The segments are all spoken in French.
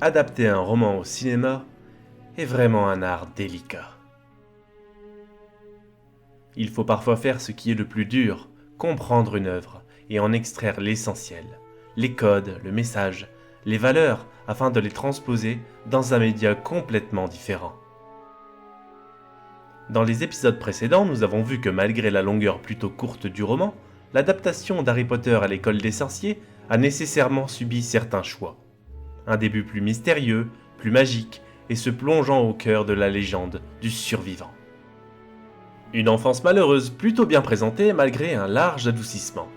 adapter un roman au cinéma est vraiment un art délicat. Il faut parfois faire ce qui est le plus dur, comprendre une œuvre et en extraire l'essentiel, les codes, le message, les valeurs, afin de les transposer dans un média complètement différent. Dans les épisodes précédents, nous avons vu que malgré la longueur plutôt courte du roman, l'adaptation d'Harry Potter à l'école des sorciers a nécessairement subi certains choix. Un début plus mystérieux, plus magique, et se plongeant au cœur de la légende du survivant. Une enfance malheureuse plutôt bien présentée malgré un large adoucissement.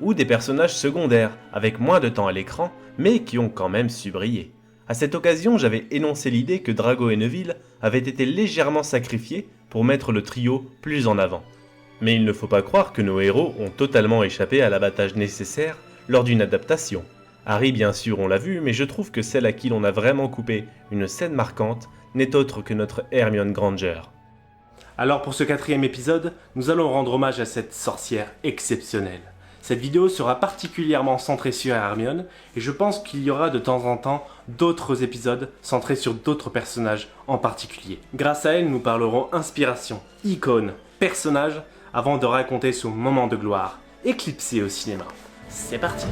Ou des personnages secondaires avec moins de temps à l'écran, mais qui ont quand même su briller. À cette occasion, j'avais énoncé l'idée que Drago et Neville avaient été légèrement sacrifiés pour mettre le trio plus en avant. Mais il ne faut pas croire que nos héros ont totalement échappé à l'abattage nécessaire lors d'une adaptation. Harry bien sûr on l'a vu, mais je trouve que celle à qui l'on a vraiment coupé une scène marquante n'est autre que notre Hermione Granger. Alors pour ce 4e épisode, nous allons rendre hommage à cette sorcière exceptionnelle. Cette vidéo sera particulièrement centrée sur Hermione, et je pense qu'il y aura de temps en temps d'autres épisodes centrés sur d'autres personnages en particulier. Grâce à elle, nous parlerons inspiration, icône, personnage, avant de raconter son moment de gloire, éclipsé au cinéma. C'est parti!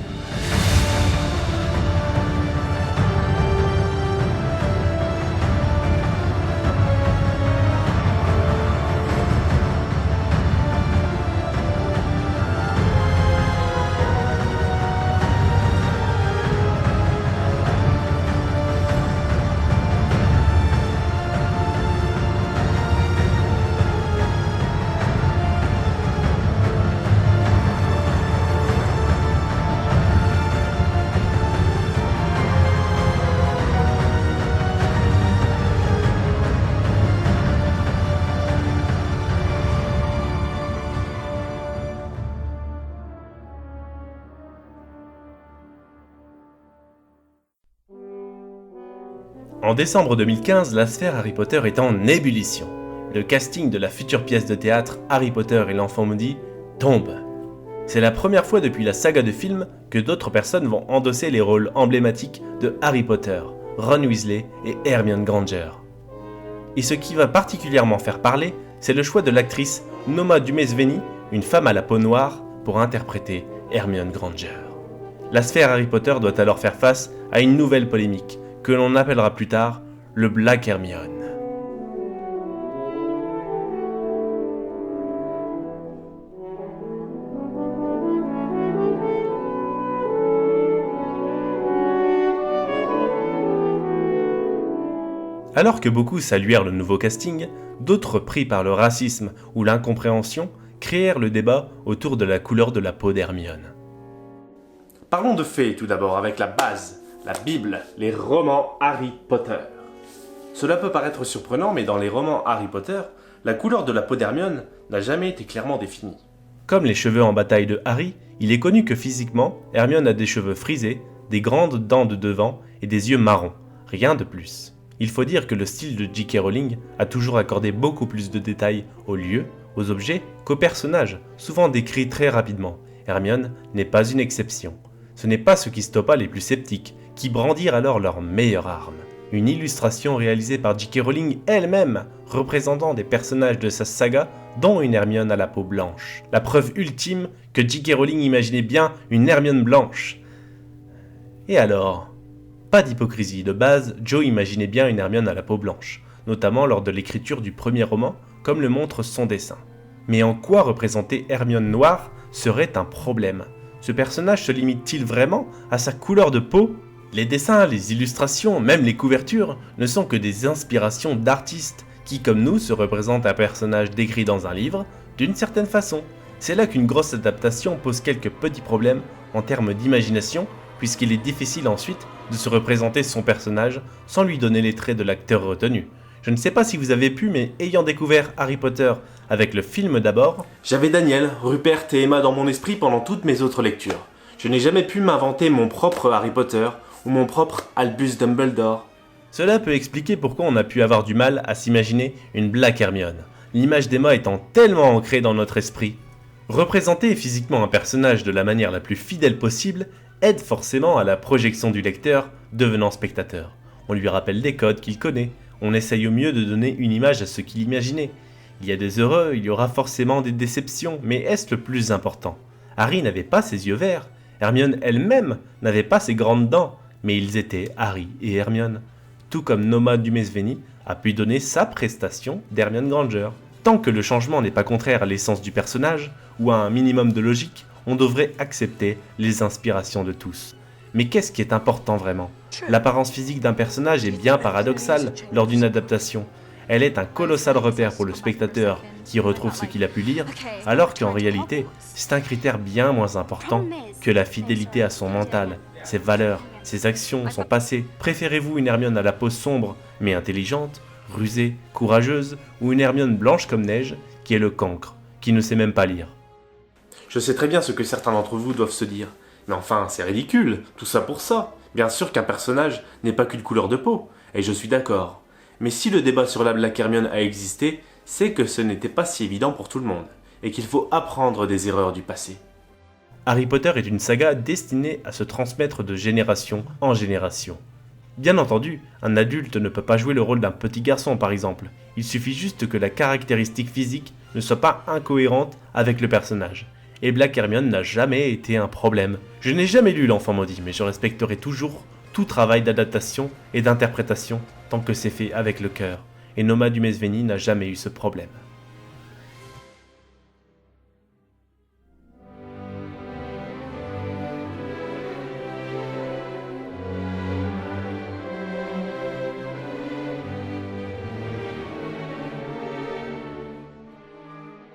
En décembre 2015, la sphère Harry Potter est en ébullition. Le casting de la future pièce de théâtre Harry Potter et l'Enfant Maudit tombe. C'est la première fois depuis la saga de films que d'autres personnes vont endosser les rôles emblématiques de Harry Potter, Ron Weasley et Hermione Granger. Et ce qui va particulièrement faire parler, c'est le choix de l'actrice Noma Dumezveni, une femme à la peau noire, pour interpréter Hermione Granger. La sphère Harry Potter doit alors faire face à une nouvelle polémique, que l'on appellera plus tard le Black Hermione. Alors que beaucoup saluèrent le nouveau casting, d'autres pris par le racisme ou l'incompréhension créèrent le débat autour de la couleur de la peau d'Hermione. Parlons de faits tout d'abord avec la base. La Bible, les romans Harry Potter. Cela peut paraître surprenant, mais dans les romans Harry Potter, la couleur de la peau d'Hermione n'a jamais été clairement définie. Comme les cheveux en bataille de Harry, il est connu que physiquement, Hermione a des cheveux frisés, des grandes dents de devant et des yeux marrons, rien de plus. Il faut dire que le style de J.K. Rowling a toujours accordé beaucoup plus de détails aux lieux, aux objets qu'aux personnages, souvent décrits très rapidement. Hermione n'est pas une exception. Ce n'est pas ce qui stoppa les plus sceptiques, qui brandirent alors leur meilleure arme. Une illustration réalisée par J.K. Rowling elle-même, représentant des personnages de sa saga, dont une Hermione à la peau blanche. La preuve ultime que J.K. Rowling imaginait bien une Hermione blanche. Et alors ? Pas d'hypocrisie, de base, Joe imaginait bien une Hermione à la peau blanche, notamment lors de l'écriture du premier roman, comme le montre son dessin. Mais en quoi représenter Hermione noire serait un problème ? Ce personnage se limite-t-il vraiment à sa couleur de peau ? Les dessins, les illustrations, même les couvertures, ne sont que des inspirations d'artistes qui, comme nous, se représentent un personnage décrit dans un livre, d'une certaine façon. C'est là qu'une grosse adaptation pose quelques petits problèmes en termes d'imagination, puisqu'il est difficile ensuite de se représenter son personnage sans lui donner les traits de l'acteur retenu. Je ne sais pas si vous avez pu, mais ayant découvert Harry Potter avec le film d'abord, j'avais Daniel, Rupert et Emma dans mon esprit pendant toutes mes autres lectures. Je n'ai jamais pu m'inventer mon propre Harry Potter ou mon propre Albus Dumbledore. Cela peut expliquer pourquoi on a pu avoir du mal à s'imaginer une Black Hermione, l'image d'Emma étant tellement ancrée dans notre esprit. Représenter physiquement un personnage de la manière la plus fidèle possible aide forcément à la projection du lecteur devenant spectateur. On lui rappelle des codes qu'il connaît, on essaye au mieux de donner une image à ce qu'il imaginait. Il y a des heureux, il y aura forcément des déceptions, mais est-ce le plus important? Harry n'avait pas ses yeux verts, Hermione elle-même n'avait pas ses grandes dents, mais ils étaient Harry et Hermione. Tout comme Noma Dumesvéni a pu donner sa prestation d'Hermione Granger. Tant que le changement n'est pas contraire à l'essence du personnage, ou à un minimum de logique, on devrait accepter les inspirations de tous. Mais qu'est-ce qui est important vraiment? L'apparence physique d'un personnage est bien paradoxale lors d'une adaptation. Elle est un colossal repère pour le spectateur qui retrouve ce qu'il a pu lire, alors qu'en réalité, c'est un critère bien moins important que la fidélité à son mental, ses valeurs, ses actions, son passé. Préférez-vous une Hermione à la peau sombre mais intelligente, rusée, courageuse, ou une Hermione blanche comme neige qui est le cancre, qui ne sait même pas lire? Je sais très bien ce que certains d'entre vous doivent se dire. Mais enfin, c'est ridicule, tout ça pour ça. Bien sûr qu'un personnage n'est pas qu'une couleur de peau, et je suis d'accord. Mais si le débat sur la Black Hermione a existé, c'est que ce n'était pas si évident pour tout le monde, et qu'il faut apprendre des erreurs du passé. Harry Potter est une saga destinée à se transmettre de génération en génération. Bien entendu, un adulte ne peut pas jouer le rôle d'un petit garçon par exemple, il suffit juste que la caractéristique physique ne soit pas incohérente avec le personnage. Et Black Hermione n'a jamais été un problème. Je n'ai jamais lu L'Enfant Maudit, mais je respecterai toujours tout travail d'adaptation et d'interprétation tant que c'est fait avec le cœur. Et Noma Dumesvéni n'a jamais eu ce problème.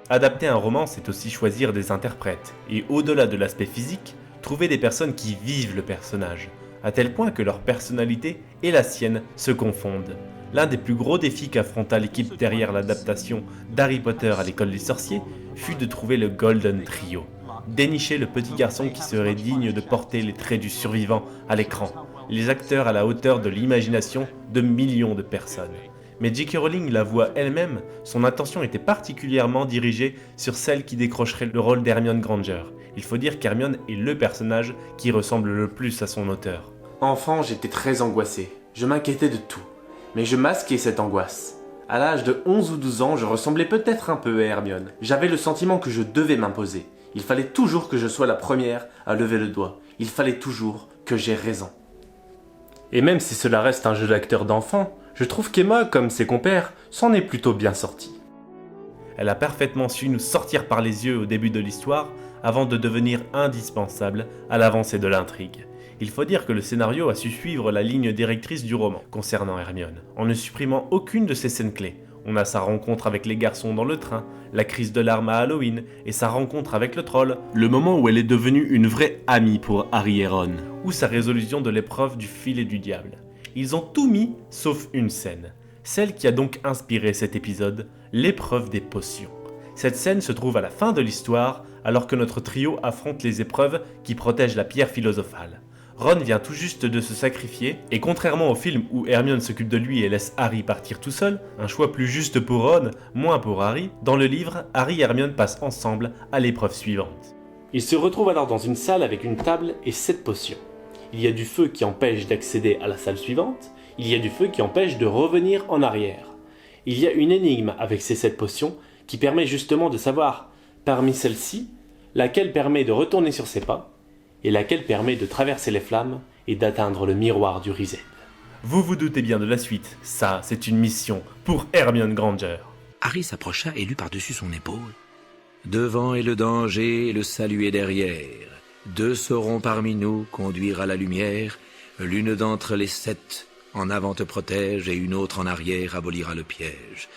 Adapter un roman, c'est aussi choisir des interprètes, et au-delà de l'aspect physique, trouver des personnes qui vivent le personnage, à tel point que leur personnalité et la sienne se confondent. L'un des plus gros défis qu'affronta l'équipe derrière l'adaptation d'Harry Potter à l'école des sorciers fut de trouver le Golden Trio, dénicher le petit garçon qui serait digne de porter les traits du survivant à l'écran, les acteurs à la hauteur de l'imagination de millions de personnes. Mais J.K. Rowling l'avoua elle-même, son attention était particulièrement dirigée sur celle qui décrocherait le rôle d'Hermione Granger. Il faut dire qu'Hermione est le personnage qui ressemble le plus à son auteur. Enfant, j'étais très angoissé. Je m'inquiétais de tout. Mais je masquais cette angoisse. À l'âge de 11 ou 12 ans, je ressemblais peut-être un peu à Hermione. J'avais le sentiment que je devais m'imposer. Il fallait toujours que je sois la première à lever le doigt. Il fallait toujours que j'aie raison. Et même si cela reste un jeu d'acteur d'enfant, je trouve qu'Emma, comme ses compères, s'en est plutôt bien sortie. Elle a parfaitement su nous sortir par les yeux au début de l'histoire avant de devenir indispensable à l'avancée de l'intrigue. Il faut dire que le scénario a su suivre la ligne directrice du roman concernant Hermione, en ne supprimant aucune de ses scènes clés. On a sa rencontre avec les garçons dans le train, la crise de larmes à Halloween et sa rencontre avec le troll, le moment où elle est devenue une vraie amie pour Harry et Ron, ou sa résolution de l'épreuve du filet du diable. Ils ont tout mis sauf une scène, celle qui a donc inspiré cet épisode, l'épreuve des potions. Cette scène se trouve à la fin de l'histoire, alors que notre trio affronte les épreuves qui protègent la pierre philosophale. Ron vient tout juste de se sacrifier, et contrairement au film où Hermione s'occupe de lui et laisse Harry partir tout seul, un choix plus juste pour Ron, moins pour Harry, dans le livre, Harry et Hermione passent ensemble à l'épreuve suivante. Ils se retrouvent alors dans une salle avec une table et 7 potions. Il y a du feu qui empêche d'accéder à la salle suivante, il y a du feu qui empêche de revenir en arrière. Il y a une énigme avec ces 7 potions qui permet justement de savoir, parmi celles-ci, laquelle permet de retourner sur ses pas, et laquelle permet de traverser les flammes et d'atteindre le miroir du Rised. Vous vous doutez bien de la suite, ça c'est une mission pour Hermione Granger. Harry s'approcha et lut par-dessus son épaule. Devant est le danger et le salut est derrière. 2 sauront parmi nous conduire à la lumière. L'une d'entre les 7 en avant te protège et une autre en arrière abolira le piège.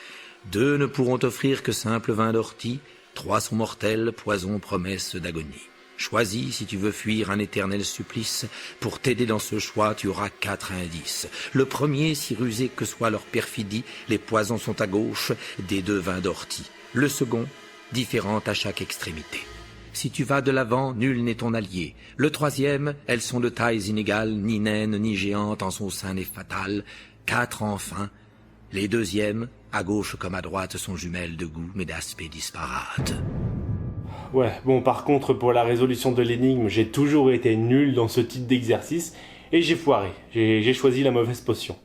2 ne pourront offrir que simple vin d'ortie. 3 sont mortels, poison, promesse d'agonie. Choisis si tu veux fuir un éternel supplice. Pour t'aider dans ce choix, tu auras 4 indices. Le premier, si rusé que soit leur perfidie, les poisons sont à gauche des 2 vins d'ortie. Le second, différent à chaque extrémité. Si tu vas de l'avant, nul n'est ton allié. Le troisième, elles sont de tailles inégales, ni naines ni géantes, en son sein n'est fatale. 4 enfin. Les deuxièmes, à gauche comme à droite, sont jumelles de goût, mais d'aspect disparate. Ouais, bon, par contre, pour la résolution de l'énigme, j'ai toujours été nul dans ce type d'exercice, Et j'ai foiré, j'ai choisi la mauvaise potion.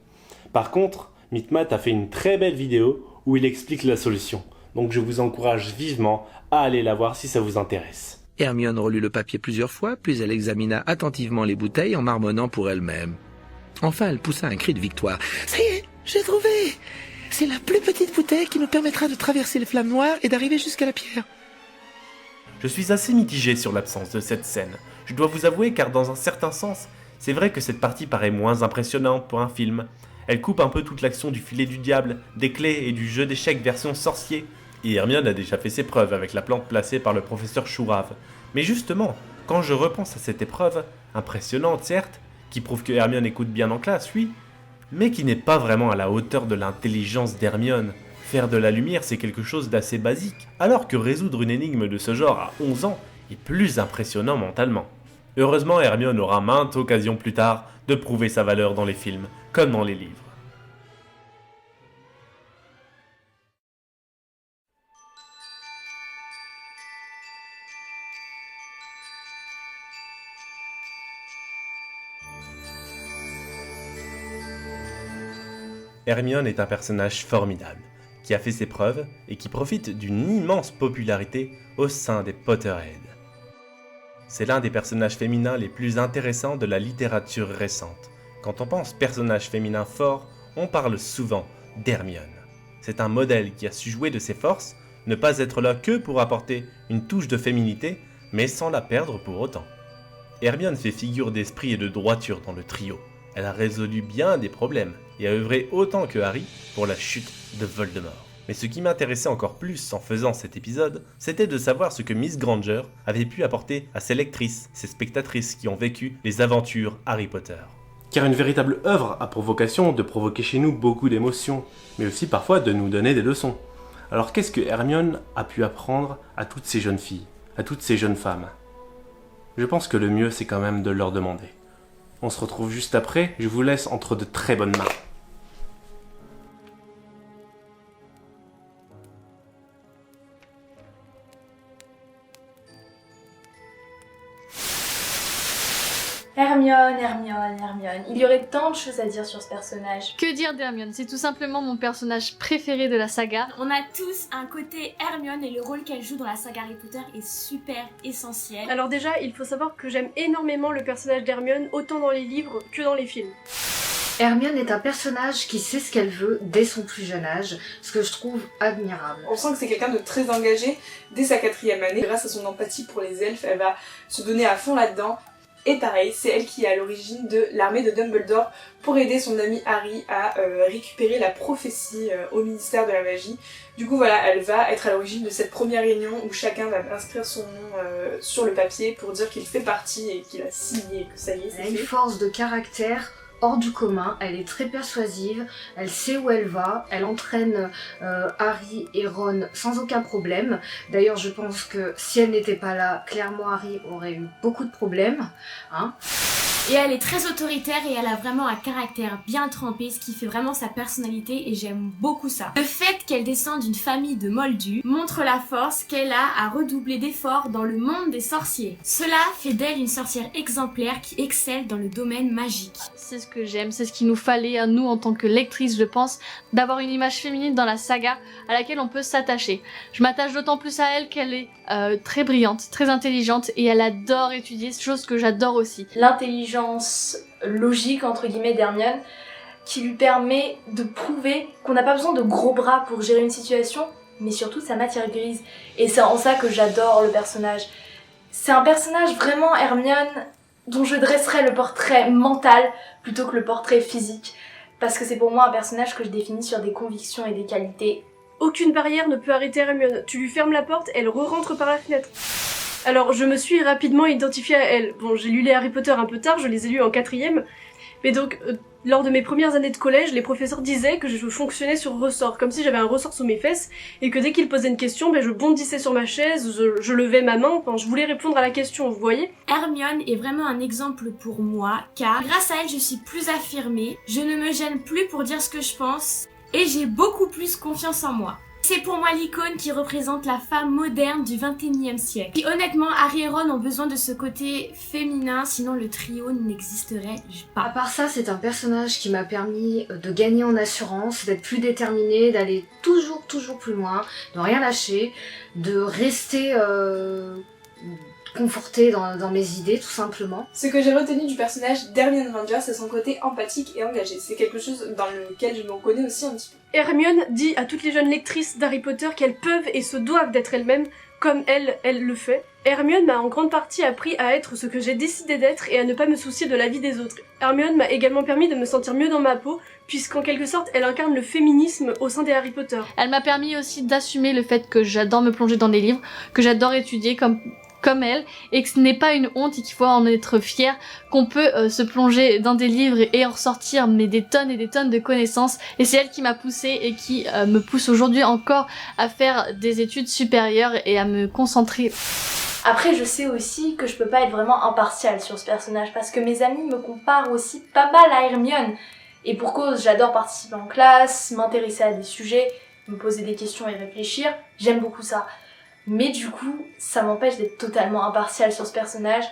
Par contre, Mithmat a fait une très belle vidéo où il explique la solution. Donc je vous encourage vivement à aller la voir si ça vous intéresse. Hermione relut le papier plusieurs fois, puis elle examina attentivement les bouteilles en marmonnant pour elle-même. Enfin, elle poussa un cri de victoire. « Ça y est, j'ai trouvé! C'est la plus petite bouteille qui nous permettra de traverser les flammes noires et d'arriver jusqu'à la pierre. » Je suis assez mitigé sur l'absence de cette scène. Je dois vous avouer car dans un certain sens, c'est vrai que cette partie paraît moins impressionnante pour un film. Elle coupe un peu toute l'action du filet du diable, des clés et du jeu d'échecs version sorcier. Et Hermione a déjà fait ses preuves avec la plante placée par le professeur Chourave. Mais justement, quand je repense à cette épreuve, impressionnante certes, qui prouve que Hermione écoute bien en classe, oui, mais qui n'est pas vraiment à la hauteur de l'intelligence d'Hermione. Faire de la lumière, c'est quelque chose d'assez basique, alors que résoudre une énigme de ce genre à 11 ans est plus impressionnant mentalement. Heureusement, Hermione aura maintes occasions plus tard de prouver sa valeur dans les films, comme dans les livres. Hermione est un personnage formidable, qui a fait ses preuves et qui profite d'une immense popularité au sein des Potterheads. C'est l'un des personnages féminins les plus intéressants de la littérature récente. Quand on pense personnage féminin fort, on parle souvent d'Hermione. C'est un modèle qui a su jouer de ses forces, ne pas être là que pour apporter une touche de féminité, mais sans la perdre pour autant. Hermione fait figure d'esprit et de droiture dans le trio. Elle a résolu bien des problèmes et a œuvré autant que Harry pour la chute de Voldemort. Mais ce qui m'intéressait encore plus en faisant cet épisode, c'était de savoir ce que Miss Granger avait pu apporter à ses lectrices, ses spectatrices qui ont vécu les aventures Harry Potter. Car une véritable œuvre a pour vocation de provoquer chez nous beaucoup d'émotions, mais aussi parfois de nous donner des leçons. Alors qu'est-ce que Hermione a pu apprendre à toutes ces jeunes filles, à toutes ces jeunes femmes? Je pense que le mieux c'est quand même de leur demander. On se retrouve juste après, je vous laisse entre de très bonnes mains. Hermione. Il y aurait tant de choses à dire sur ce personnage. Que dire d'Hermione? C'est tout simplement mon personnage préféré de la saga. On a tous un côté Hermione et le rôle qu'elle joue dans la saga Harry Potter est super essentiel. Alors déjà, il faut savoir que j'aime énormément le personnage d'Hermione, autant dans les livres que dans les films. Hermione est un personnage qui sait ce qu'elle veut dès son plus jeune âge, ce que je trouve admirable. On sent que c'est quelqu'un de très engagé dès sa 4e année. Grâce à son empathie pour les elfes, elle va se donner à fond là-dedans. Et pareil, c'est elle qui est à l'origine de l'armée de Dumbledore pour aider son ami Harry à récupérer la prophétie au ministère de la magie. Du coup voilà, elle va être à l'origine de cette première réunion où chacun va inscrire son nom sur le papier pour dire qu'il fait partie et qu'il a signé, que ça y est, c'est fait. Elle a une force de caractère hors du commun, elle est très persuasive, elle sait où elle va, elle entraîne Harry et Ron sans aucun problème. D'ailleurs je pense que si elle n'était pas là, clairement Harry aurait eu beaucoup de problèmes. Et elle est très autoritaire et elle a vraiment un caractère bien trempé, ce qui fait vraiment sa personnalité et j'aime beaucoup ça. Le fait qu'elle descende d'une famille de moldus montre la force qu'elle a à redoubler d'efforts dans le monde des sorciers. Cela fait d'elle une sorcière exemplaire qui excelle dans le domaine magique. C'est ce que j'aime, c'est ce qu'il nous fallait à nous en tant que lectrices, je pense, d'avoir une image féminine dans la saga à laquelle on peut s'attacher. Je m'attache d'autant plus à elle qu'elle est très brillante, très intelligente et elle adore étudier, chose que j'adore aussi. L'intelligence logique entre guillemets d'Hermione qui lui permet de prouver qu'on n'a pas besoin de gros bras pour gérer une situation, mais surtout sa matière grise. Et c'est en ça que j'adore le personnage. C'est un personnage vraiment, Hermione, dont je dresserais le portrait mental plutôt que le portrait physique, parce que c'est pour moi un personnage que je définis sur des convictions et des qualités. Aucune barrière ne peut arrêter Hermione. Tu lui fermes la porte, elle re-rentre par la fenêtre. Alors je me suis rapidement identifiée à elle. Bon, j'ai lu les Harry Potter un peu tard, je les ai lus en 4e, mais donc lors de mes premières années de collège, les professeurs disaient que je fonctionnais sur ressort, comme si j'avais un ressort sous mes fesses, et que dès qu'ils posaient une question, je bondissais sur ma chaise, je levais ma main, je voulais répondre à la question, vous voyez. Hermione est vraiment un exemple pour moi, car grâce à elle, je suis plus affirmée, je ne me gêne plus pour dire ce que je pense, et j'ai beaucoup plus confiance en moi. C'est pour moi l'icône qui représente la femme moderne du 21e siècle. Et honnêtement, Harry et Ron ont besoin de ce côté féminin, sinon le trio n'existerait pas. À part ça, c'est un personnage qui m'a permis de gagner en assurance, d'être plus déterminée, d'aller toujours plus loin, de rien lâcher, de rester confortée dans mes idées, tout simplement. Ce que j'ai retenu du personnage d'Hermione Granger, c'est son côté empathique et engagé. C'est quelque chose dans lequel je me reconnais aussi un petit peu. Hermione dit à toutes les jeunes lectrices d'Harry Potter qu'elles peuvent et se doivent d'être elles-mêmes, comme elle le fait. Hermione m'a en grande partie appris à être ce que j'ai décidé d'être et à ne pas me soucier de la vie des autres. Hermione m'a également permis de me sentir mieux dans ma peau, puisqu'en quelque sorte, elle incarne le féminisme au sein des Harry Potter. Elle m'a permis aussi d'assumer le fait que j'adore me plonger dans des livres, que j'adore étudier comme elle, et que ce n'est pas une honte et qu'il faut en être fier, qu'on peut se plonger dans des livres et en ressortir mais des tonnes et des tonnes de connaissances, et c'est elle qui m'a poussée et qui me pousse aujourd'hui encore à faire des études supérieures et à me concentrer. Après, je sais aussi que je peux pas être vraiment impartiale sur ce personnage parce que mes amis me comparent aussi pas mal à Hermione. Et pour cause, j'adore participer en classe, m'intéresser à des sujets, me poser des questions et réfléchir. J'aime beaucoup ça. Mais du coup, ça m'empêche d'être totalement impartiale sur ce personnage.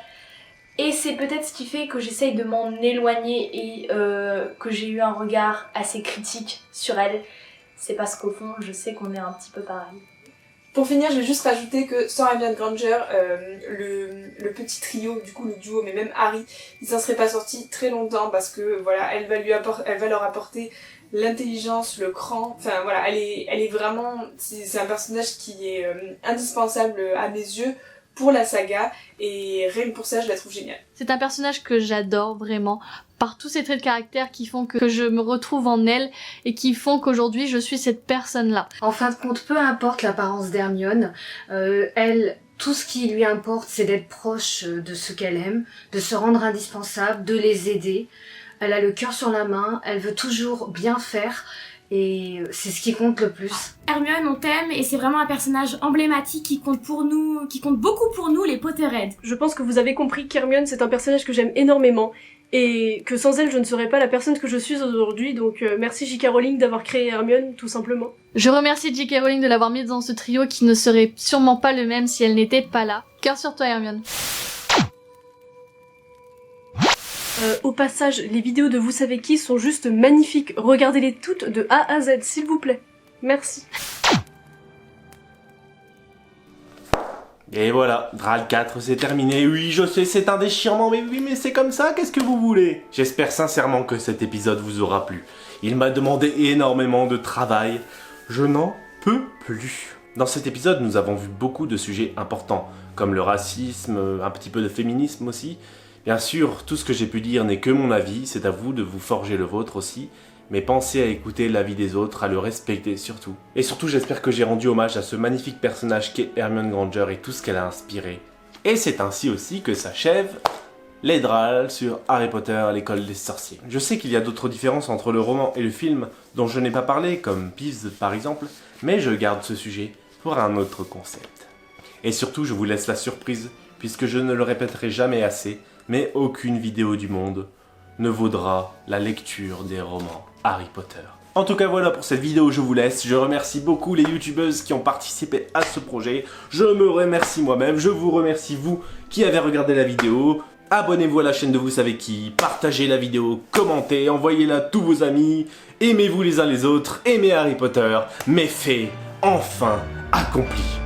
Et c'est peut-être ce qui fait que j'essaye de m'en éloigner et que j'ai eu un regard assez critique sur elle. C'est parce qu'au fond, je sais qu'on est un petit peu pareil. Pour finir, je vais juste rajouter que sans Hermione Granger, le petit trio, du coup le duo, mais même Harry, il s'en serait pas sorti très longtemps parce que voilà, elle va leur apporter l'intelligence, le cran, enfin voilà, elle est vraiment, c'est un personnage qui est indispensable à mes yeux pour la saga, et rien que pour ça je la trouve géniale. C'est un personnage que j'adore vraiment, par tous ces traits de caractère qui font que je me retrouve en elle et qui font qu'aujourd'hui je suis cette personne-là. En fin de compte, peu importe l'apparence d'Hermione, elle, tout ce qui lui importe, c'est d'être proche de ceux qu'elle aime, de se rendre indispensable, de les aider. Elle a le cœur sur la main, elle veut toujours bien faire, et c'est ce qui compte le plus. Hermione, on t'aime, et c'est vraiment un personnage emblématique qui compte beaucoup pour nous, les Potterheads. Je pense que vous avez compris qu'Hermione, c'est un personnage que j'aime énormément, et que sans elle, je ne serais pas la personne que je suis aujourd'hui, donc merci J.K. Rowling d'avoir créé Hermione, tout simplement. Je remercie J.K. Rowling de l'avoir mise dans ce trio qui ne serait sûrement pas le même si elle n'était pas là. Cœur sur toi, Hermione. Au passage, les vidéos de Vous savez qui sont juste magnifiques. Regardez-les toutes de A à Z, s'il vous plaît. Merci. Et voilà, Graal 4 c'est terminé. Oui, je sais, c'est un déchirement, mais oui, mais c'est comme ça, qu'est-ce que vous voulez? J'espère sincèrement que cet épisode vous aura plu. Il m'a demandé énormément de travail. Je n'en peux plus. Dans cet épisode, nous avons vu beaucoup de sujets importants, comme le racisme, un petit peu de féminisme aussi. Bien sûr, tout ce que j'ai pu dire n'est que mon avis, c'est à vous de vous forger le vôtre aussi, mais pensez à écouter l'avis des autres, à le respecter surtout. Et surtout, j'espère que j'ai rendu hommage à ce magnifique personnage qu'est Hermione Granger et tout ce qu'elle a inspiré. Et c'est ainsi aussi que s'achève les Drals sur Harry Potter, l'école des sorciers. Je sais qu'il y a d'autres différences entre le roman et le film dont je n'ai pas parlé, comme Peeves par exemple, mais je garde ce sujet pour un autre concept. Et surtout, je vous laisse la surprise, puisque je ne le répéterai jamais assez, mais aucune vidéo du monde ne vaudra la lecture des romans Harry Potter. En tout cas voilà pour cette vidéo, je vous laisse. Je remercie beaucoup les youtubeuses qui ont participé à ce projet. Je me remercie moi-même, je vous remercie vous qui avez regardé la vidéo. Abonnez-vous à la chaîne de Vous savez qui, partagez la vidéo, commentez, envoyez-la à tous vos amis. Aimez-vous les uns les autres, aimez Harry Potter, mes faits enfin accomplis.